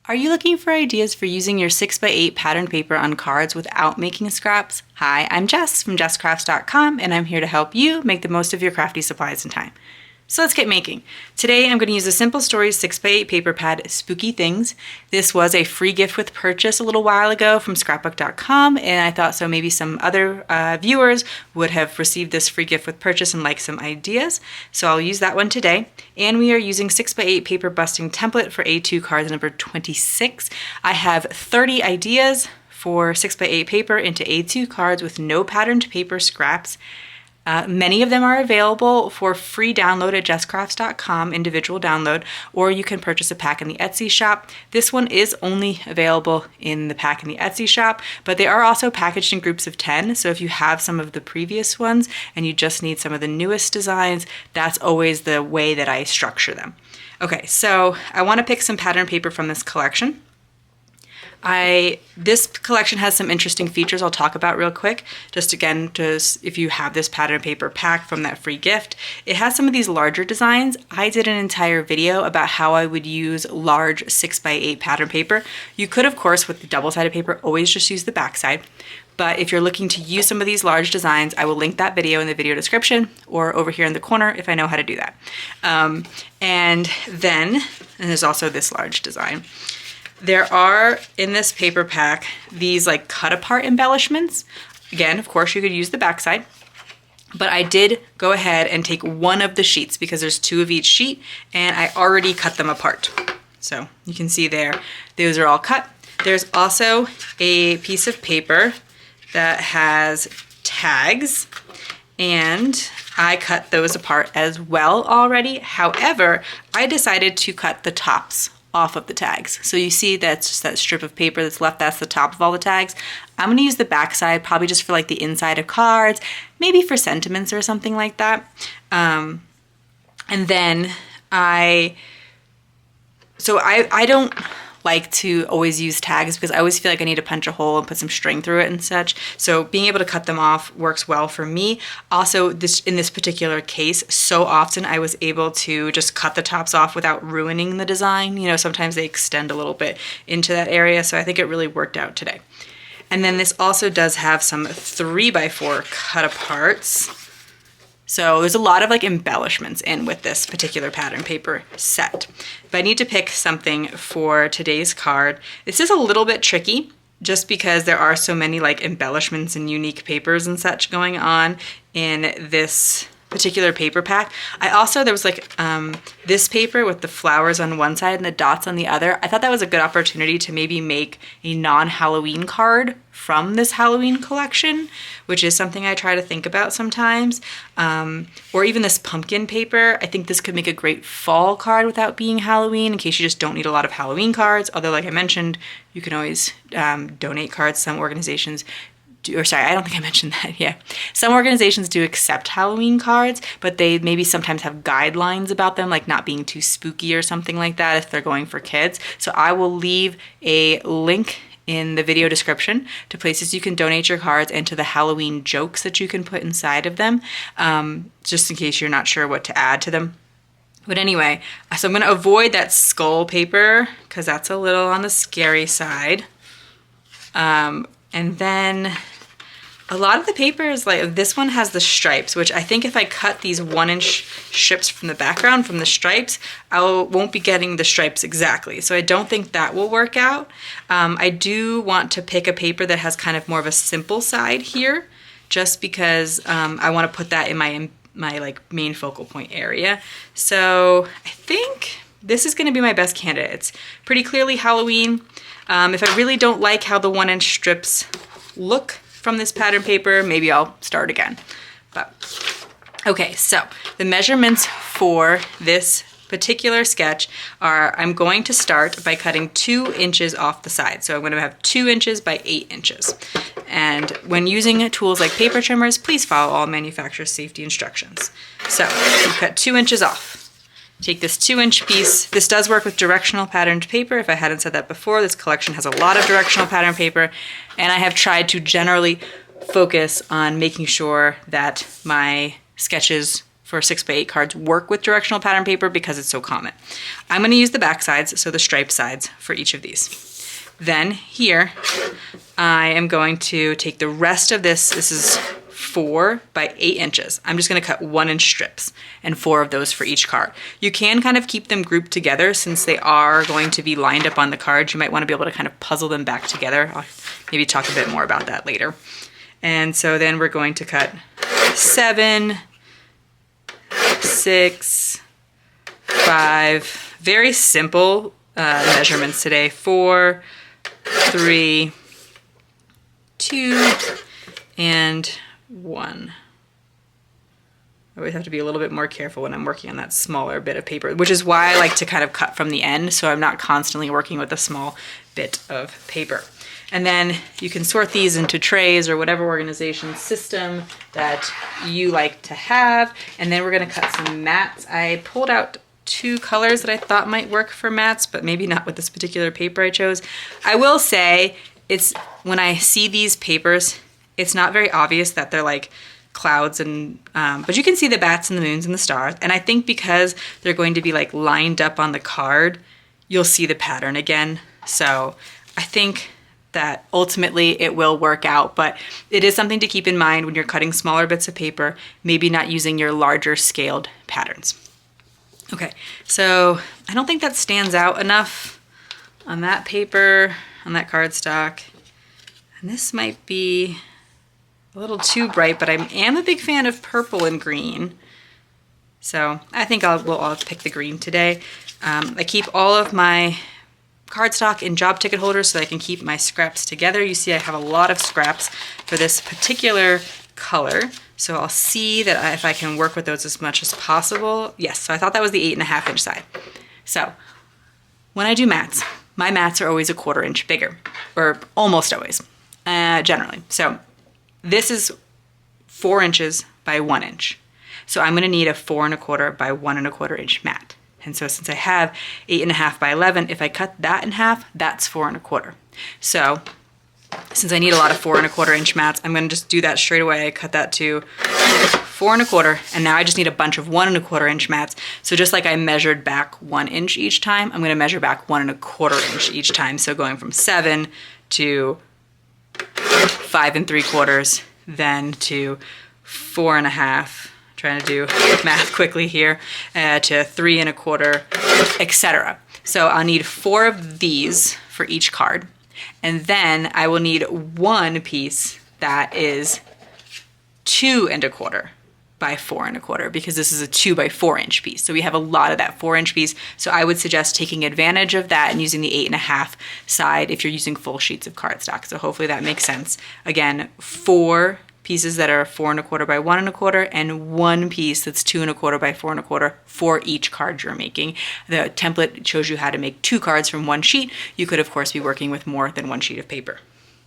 Are you looking for ideas for using your 6x8 pattern paper on cards without making scraps? Hi, I'm Jess from JessCrafts.com and I'm here to help you make the most of your crafty supplies and time. So let's get making. Today I'm going to use a Simple Stories 6x8 paper pad, Spooky Things. This was a free gift with purchase a little while ago from scrapbook.com, and I thought so maybe some other viewers would have received this free gift with purchase and like some ideas. So I'll use that one today. And we are using 6x8 paper busting template for A2 cards number 26. I have 30 ideas for 6x8 paper into A2 cards with no patterned paper scraps. Many of them are available for free download at jesscrafts.com, individual download, or you can purchase a pack in the Etsy shop. This one is only available in the pack in the Etsy shop, but they are also packaged in groups of 10. So if you have some of the previous ones and you just need some of the newest designs, that's always the way that I structure them. Okay, so I want to pick some pattern paper from this collection. This collection has some interesting features I'll talk about real quick. Just again, if you have this pattern paper pack from that free gift, it has some of these larger designs. I did an entire video about how I would use large 6x8 pattern paper. You could, of course, with the double-sided paper, always just use the backside. But if you're looking to use some of these large designs, I will link that video in the video description or over here in the corner if I know how to do that. And there's also this large design. There are, in this paper pack, these like cut apart embellishments. Again, of course, you could use the backside, but I did go ahead and take one of the sheets because there's two of each sheet and I already cut them apart. So you can see there, those are all cut. There's also a piece of paper that has tags and I cut those apart as well already. However, I decided to cut the tops off of the tags. So you see that's just that strip of paper that's left, that's the top of all the tags. I'm gonna use the back side probably just for like the inside of cards, maybe for sentiments or something like that. And then I don't like to always use tags because I always feel like I need to punch a hole and put some string through it and such. So being able to cut them off works well for me. Also, in this particular case, so often I was able to just cut the tops off without ruining the design. You know, sometimes they extend a little bit into that area, so I think it really worked out today. And then this also does have some 3x4 cut aparts. So there's a lot of like embellishments in with this particular pattern paper set. If I need to pick something for today's card, this is a little bit tricky just because there are so many like embellishments and unique papers and such going on in this particular paper pack. There was like this paper with the flowers on one side and the dots on the other. I thought that was a good opportunity to maybe make a non-Halloween card from this Halloween collection, which is something I try to think about sometimes. Or even this pumpkin paper. I think this could make a great fall card without being Halloween in case you just don't need a lot of Halloween cards. Although like I mentioned, you can always donate cards. Some organizations I don't think I mentioned that, yeah. Some organizations do accept Halloween cards, but they maybe sometimes have guidelines about them, like not being too spooky or something like that if they're going for kids. So I will leave a link in the video description to places you can donate your cards and to the Halloween jokes that you can put inside of them, just in case you're not sure what to add to them. But anyway, so I'm going to avoid that skull paper because that's a little on the scary side. And then a lot of the papers, like this one has the stripes, which I think if I cut these 1-inch strips from the background, from the stripes, I won't be getting the stripes exactly. So I don't think that will work out. I do want to pick a paper that has kind of more of a simple side here, just because I want to put that in my like main focal point area. So I think this is going to be my best candidate. It's pretty clearly Halloween. If I really don't like how the 1-inch strips look from this pattern paper, maybe I'll start again. But okay, so the measurements for this particular sketch are, I'm going to start by cutting 2 inches off the side. So I'm going to have 2 inches by 8 inches. And when using tools like paper trimmers, please follow all manufacturer's safety instructions. So you cut 2 inches off. Take this 2-inch piece. This does work with directional patterned paper. If I hadn't said that before, this collection has a lot of directional pattern paper, and I have tried to generally focus on making sure that my sketches for 6x8 cards work with directional pattern paper because it's so common. I'm going to use the back sides, so the striped sides for each of these. Then here, I am going to take the rest of this. This is 4 by 8 inches. I'm just going to cut 1-inch strips and 4 of those for each card. You can kind of keep them grouped together since they are going to be lined up on the cards. You might want to be able to kind of puzzle them back together. I'll maybe talk a bit more about that later. And so then we're going to cut 7, 6, 5, very simple measurements today. 4, 3, 2, and 1. I always have to be a little bit more careful when I'm working on that smaller bit of paper, which is why I like to kind of cut from the end so I'm not constantly working with a small bit of paper. And then you can sort these into trays or whatever organization system that you like to have. And then we're going to cut some mats. I pulled out 2 colors that I thought might work for mats, but maybe not with this particular paper I chose. I will say, it's when I see these papers, it's not very obvious that they're like clouds and but you can see the bats and the moons and the stars, and I think because they're going to be like lined up on the card, you'll see the pattern again. So I think that ultimately it will work out, but it is something to keep in mind when you're cutting smaller bits of paper, maybe not using your larger scaled patterns. Okay, so I don't think that stands out enough on that paper, on that cardstock, and this might be a little too bright, but I am a big fan of purple and green. So I think we'll pick the green today. I keep all of my cardstock in job ticket holders so that I can keep my scraps together. You see I have a lot of scraps for this particular color. So I'll see that if I can work with those as much as possible. Yes, so I thought that was the 8.5 inch side. So when I do mats, my mats are always a 1/4 inch bigger, or almost always, generally. So this is 4 inches by 1 inch. So I'm going to need a 4 1/4 by 1 1/4 inch mat. And so since I have 8.5 by 11, if I cut that in half, that's 4 1/4. So since I need a lot of 4 1/4 inch mats, I'm going to just do that straight away. I cut that to 4 1/4, and now I just need a bunch of 1 1/4 inch mats. So just like I measured back 1 inch each time, I'm going to measure back 1 1/4 inch each time. So going from 7 to 5 3/4, then to 4 1/2. Trying to do math quickly here, to 3 1/4, etc. So I'll need 4 of these for each card, and then I will need 1 piece that is 2 1/4 by 4 1/4, because this is a 2 by 4 inch piece. So we have a lot of that 4 inch piece. So I would suggest taking advantage of that and using the 8.5 side if you're using full sheets of cardstock. So hopefully that makes sense. Again, 4 pieces that are 4 1/4 by 1 1/4, and 1 piece that's 2 1/4 by 4 1/4 for each card you're making. The template shows you how to make 2 cards from 1 sheet. You could of course be working with more than 1 sheet of paper.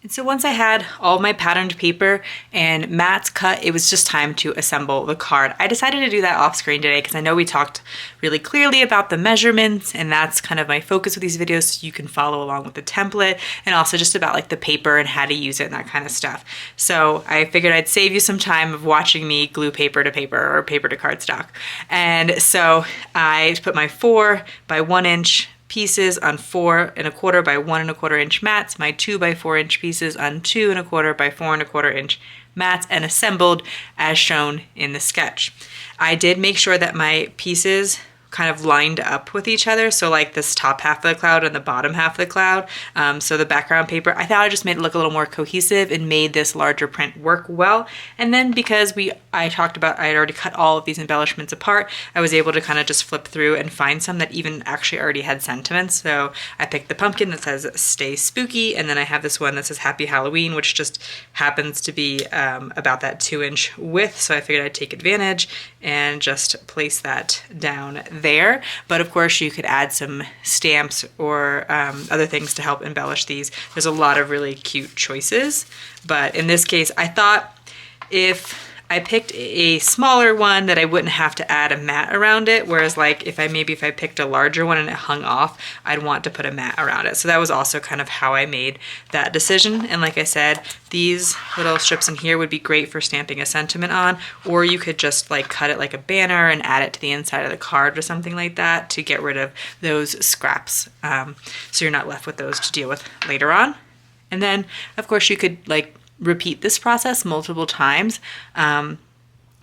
And so once I had all my patterned paper and mats cut, it was just time to assemble the card. I decided to do that off screen today because I know we talked really clearly about the measurements, and that's kind of my focus with these videos, so you can follow along with the template, and also just about like the paper and how to use it and that kind of stuff. So I figured I'd save you some time of watching me glue paper to paper or paper to cardstock. And so I put my 4 by 1 inch pieces on 4 1/4 by 1 1/4 inch mats, my 2 by 4 inch pieces on 2 1/4 by 4 1/4 inch mats, and assembled as shown in the sketch. I did make sure that my pieces kind of lined up with each other, so like this top half of the cloud and the bottom half of the cloud, so the background paper, I thought I just made it look a little more cohesive and made this larger print work well. And then because I talked about I had already cut all of these embellishments apart, I was able to kind of just flip through and find some that even actually already had sentiments. So I picked the pumpkin that says "Stay Spooky," and then I have this one that says "Happy Halloween," which just happens to be about that 2 inch width, so I figured I'd take advantage and just place that down there. But of course you could add some stamps or other things to help embellish these. There's a lot of really cute choices, but in this case I thought if I picked a smaller one that I wouldn't have to add a mat around it, whereas like if I picked a larger one and it hung off, I'd want to put a mat around it. So that was also kind of how I made that decision. And like I said, these little strips in here would be great for stamping a sentiment on, or you could just like cut it like a banner and add it to the inside of the card or something like that to get rid of those scraps. So you're not left with those to deal with later on. And then of course you could like repeat this process multiple times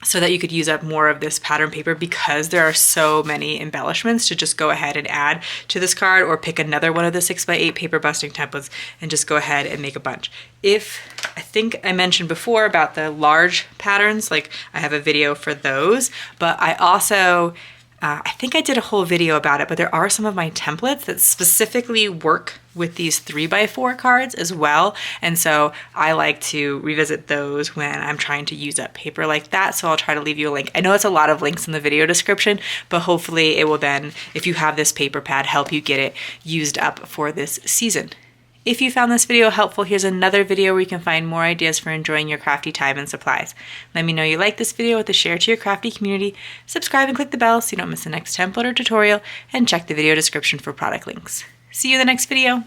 so that you could use up more of this pattern paper, because there are so many embellishments to just go ahead and add to this card, or pick another one of the 6x8 paper busting templates and just go ahead and make a bunch. I think I mentioned before about the large patterns, like I have a video for those, but I also I think I did a whole video about it, but there are some of my templates that specifically work with these 3x4 cards as well. And so I like to revisit those when I'm trying to use up paper like that. So I'll try to leave you a link. I know it's a lot of links in the video description, but hopefully it will then, if you have this paper pad, help you get it used up for this season. If you found this video helpful, here's another video where you can find more ideas for enjoying your crafty time and supplies. Let me know you like this video with a share to your crafty community, subscribe and click the bell so you don't miss the next template or tutorial, and check the video description for product links. See you in the next video.